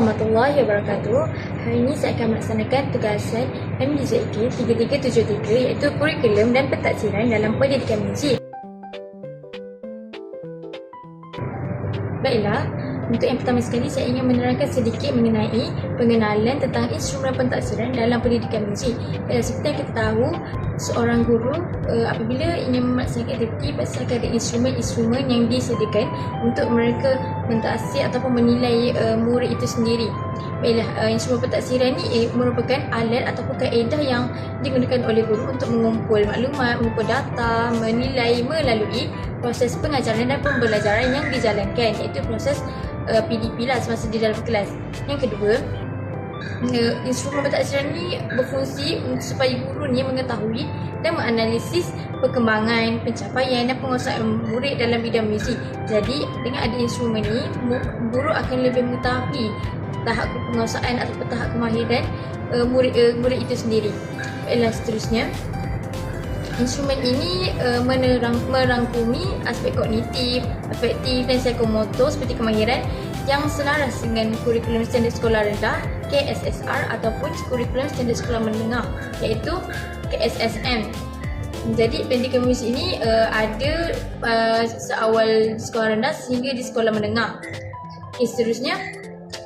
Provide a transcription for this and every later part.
warahmatullahi wabarakatuh. Hari ini saya akan melaksanakan tugasan MDZK 3373 iaitu kurikulum dan pentadbiran dalam pendidikan muzik. Baiklah, untuk yang pertama sekali saya ingin menerangkan sedikit mengenai pengenalan tentang instrumen pentadbiran dalam pendidikan muzik. Seperti yang kita tahu, seorang guru apabila ingin melaksanakan aktiviti pasti akan ada instrumen-instrumen yang disediakan untuk mereka mentaksir ataupun menilai murid itu sendiri. Baiklah, instrumen pentadbiran ini merupakan alat ataupun kaedah yang digunakan oleh guru untuk mengumpul maklumat, mengumpul data, menilai melalui proses pengajaran dan pembelajaran yang dijalankan, iaitu proses PDP lah semasa di dalam kelas. Yang kedua, instrumen pentadbiran ini berfungsi supaya guru ni mengetahui dan menganalisis perkembangan, pencapaian dan penguasaan murid dalam bidang muzik. Jadi dengan ada instrumen ini, guru akan lebih mengetahui tahap penguasaan atau tahap kemahiran murid itu sendiri. Baiklah, seterusnya, instrumen ini merangkumi aspek kognitif, afektif dan psikomotor seperti kemahiran yang selaras dengan kurikulum standard sekolah rendah KSSR ataupun kurikulum standard sekolah menengah iaitu KSSM. Jadi pendidikan muzik ini ada seawal sekolah rendah sehingga di sekolah menengah. Seterusnya,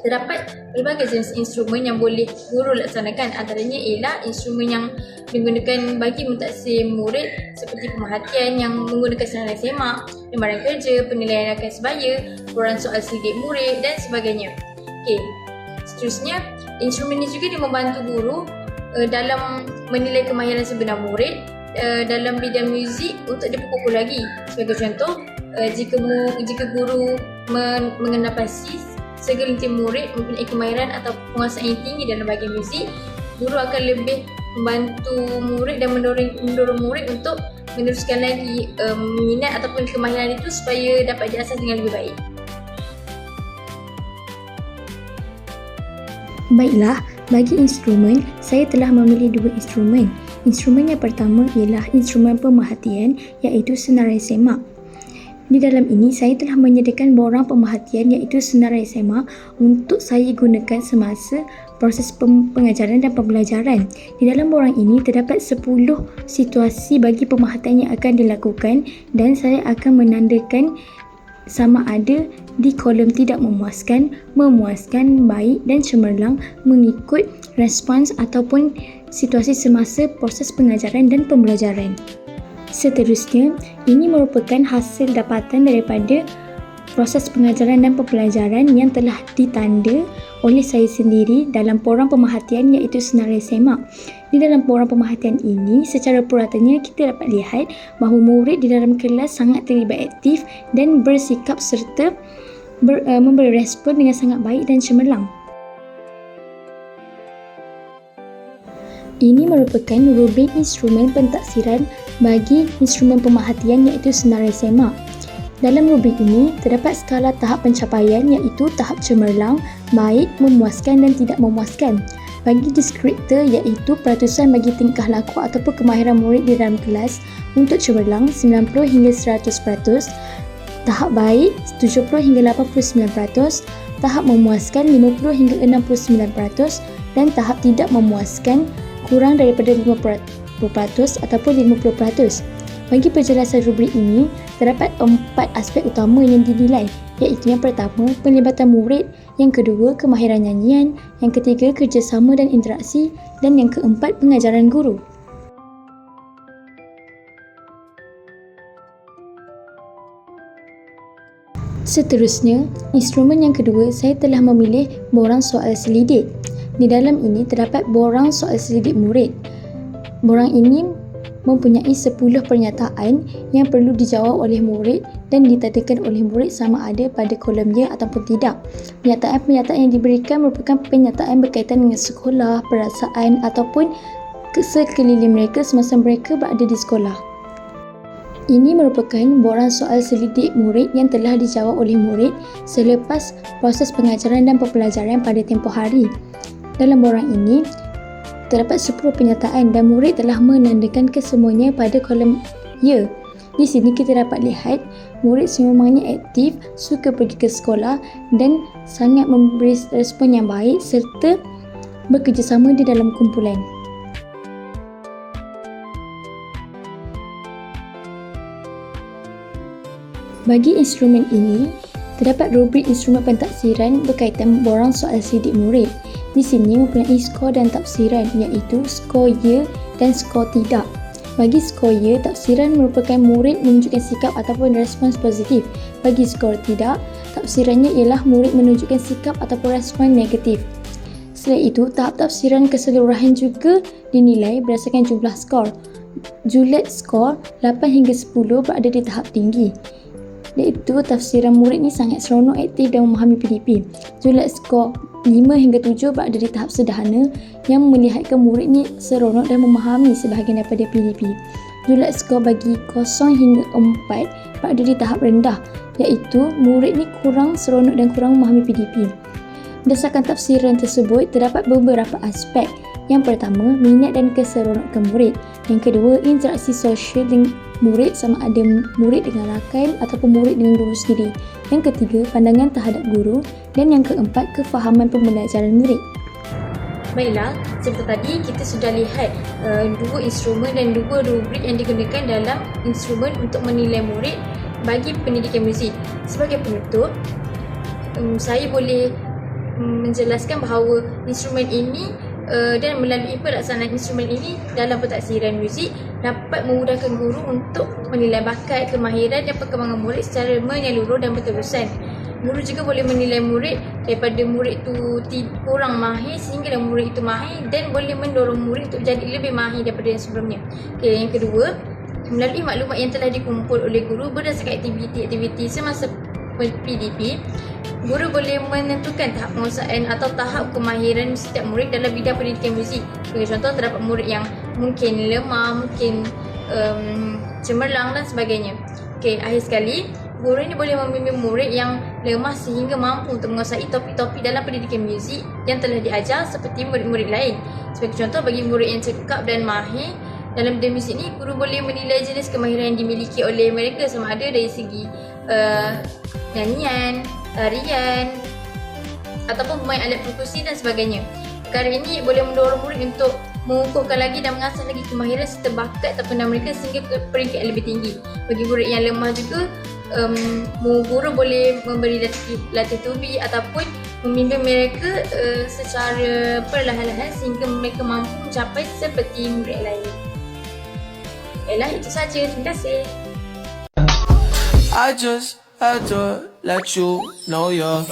terdapat berbagai jenis instrumen yang boleh guru laksanakan. Antaranya ialah instrumen yang digunakan bagi mentaksir murid seperti pemerhatian yang menggunakan senarai semak, lembaran kerja, penilaian rakan sebaya, borang soal selidik murid dan sebagainya. Seterusnya, instrumen ini juga dia membantu guru dalam menilai kemahiran sebenar murid dalam bidang muzik untuk diperkukuh lagi. Sebagai contoh, jika guru mengenal pasti segelintir murid mempunyai kemahiran atau penguasaan yang tinggi dalam bahagian muzik, guru akan lebih membantu murid dan mendorong murid untuk meneruskan lagi minat ataupun kemahiran itu supaya dapat diasah dengan lebih baik. Baiklah, bagi instrumen, saya telah memilih dua instrumen. Instrumen yang pertama ialah instrumen pemerhatian iaitu senarai semak. Di dalam ini, saya telah menyediakan borang pemerhatian iaitu senarai semak untuk saya gunakan semasa proses pengajaran dan pembelajaran. Di dalam borang ini, terdapat 10 situasi bagi pemerhatian yang akan dilakukan dan saya akan menandakan sama ada di kolom tidak memuaskan, memuaskan, baik dan cemerlang mengikut respons ataupun situasi semasa proses pengajaran dan pembelajaran. Seterusnya, ini merupakan hasil dapatan daripada proses pengajaran dan pembelajaran yang telah ditanda oleh saya sendiri dalam borang pemerhatian iaitu senarai semak. Di dalam borang pemerhatian ini, secara puratannya kita dapat lihat bahawa murid di dalam kelas sangat terlibat aktif dan bersikap serta memberi respon dengan sangat baik dan cemerlang. Ini merupakan rubrik instrumen pentadbiran bagi instrumen pemerhatian iaitu senarai semak. Dalam rubrik ini, terdapat skala tahap pencapaian iaitu tahap cemerlang, baik, memuaskan dan tidak memuaskan. Bagi deskriptor iaitu peratusan bagi tingkah laku ataupun kemahiran murid di dalam kelas, untuk cemerlang 90 hingga 100%, tahap baik 70 hingga 89%, tahap memuaskan 50 hingga 69% dan tahap tidak memuaskan kurang daripada 50% ataupun 50%. Bagi penjelasan rubrik ini, terdapat 4 aspek utama yang dinilai, iaitu yang pertama, penglibatan murid, yang kedua, kemahiran nyanyian, yang ketiga, kerjasama dan interaksi, dan yang keempat, pengajaran guru. Seterusnya, instrumen yang kedua, saya telah memilih borang soal selidik. Di dalam ini terdapat borang soal selidik murid. Borang ini mempunyai 10 pernyataan yang perlu dijawab oleh murid dan ditandakan oleh murid sama ada pada kolom ya ataupun tidak. Pernyataan-pernyataan yang diberikan merupakan pernyataan berkaitan dengan sekolah, perasaan ataupun sekeliling mereka semasa mereka berada di sekolah. Ini merupakan borang soal selidik murid yang telah dijawab oleh murid selepas proses pengajaran dan pembelajaran pada tempoh hari. Dalam borang ini, terdapat 10 pernyataan dan murid telah menandakan kesemuanya pada kolom ya. Di sini kita dapat lihat murid sememangnya aktif, suka pergi ke sekolah dan sangat memberi respon yang baik serta bekerjasama di dalam kumpulan. Bagi instrumen ini, terdapat rubrik instrumen pentaksiran berkaitan borang soal sidik murid. Di sini mempunyai skor dan tafsiran iaitu skor ya dan skor tidak. Bagi skor ya, tafsiran merupakan murid menunjukkan sikap ataupun respons positif. Bagi skor tidak, tafsirannya ialah murid menunjukkan sikap ataupun respons negatif. Selain itu, tahap tafsiran keseluruhan juga dinilai berdasarkan jumlah skor. Julet skor 8 hingga 10 berada di tahap tinggi, iaitu tafsiran murid ni sangat seronok, aktif dan memahami PDP. Julet skor 5 hingga 7 berada di tahap sederhana yang melihatkan murid ni seronok dan memahami sebahagian daripada PDP. Julet skor bagi 0 hingga 4 berada di tahap rendah, iaitu murid ni kurang seronok dan kurang memahami PDP. Berdasarkan tafsiran tersebut, terdapat beberapa aspek. Yang pertama, minat dan keseronokan murid. Yang kedua, interaksi sosial dengan murid, sama ada murid dengan rakan ataupun murid dengan guru sendiri. Yang ketiga, pandangan terhadap guru. Dan yang keempat, kefahaman pembelajaran murid. Baiklah, seperti tadi kita sudah lihat dua instrumen dan dua rubrik yang digunakan dalam instrumen untuk menilai murid bagi pendidikan muzik. Sebagai penutup, saya boleh menjelaskan bahawa instrumen ini dan melalui pelaksanaan instrumen ini dalam pentaksiran muzik dapat memudahkan guru untuk menilai bakat, kemahiran dan perkembangan murid secara menyeluruh dan berterusan. Guru juga boleh menilai murid daripada murid itu kurang mahir sehingga murid itu mahir dan boleh mendorong murid untuk jadi lebih mahir daripada yang sebelumnya. Okay, yang kedua, melalui maklumat yang telah dikumpul oleh guru berdasarkan aktiviti-aktiviti semasa PDP, guru boleh menentukan tahap penguasaan atau tahap kemahiran setiap murid dalam bidang pendidikan muzik. Sebagai contoh, terdapat murid yang mungkin lemah, mungkin cemerlang dan sebagainya. Okey, akhir sekali, guru ini boleh membimbing murid yang lemah sehingga mampu untuk menguasai topik-topik dalam pendidikan muzik yang telah diajar seperti murid-murid lain. Sebagai contoh, bagi murid yang cekap dan mahir dalam bidang muzik ni, guru boleh menilai jenis kemahiran yang dimiliki oleh mereka sama ada dari segi nyanyian, tarian ataupun bermain alat perkusi dan sebagainya. Perkara ini boleh mendorong murid untuk mengukuhkan lagi dan mengasah lagi kemahiran serta bakat atau pandang mereka sehingga ke peringkat yang lebih tinggi. Bagi murid yang lemah juga, guru boleh memberi latih tubi ataupun membimbing mereka secara perlahan-lahan sehingga mereka mampu mencapai seperti murid lain. Baiklah, itu saja. Terima kasih. I just had to let you know you're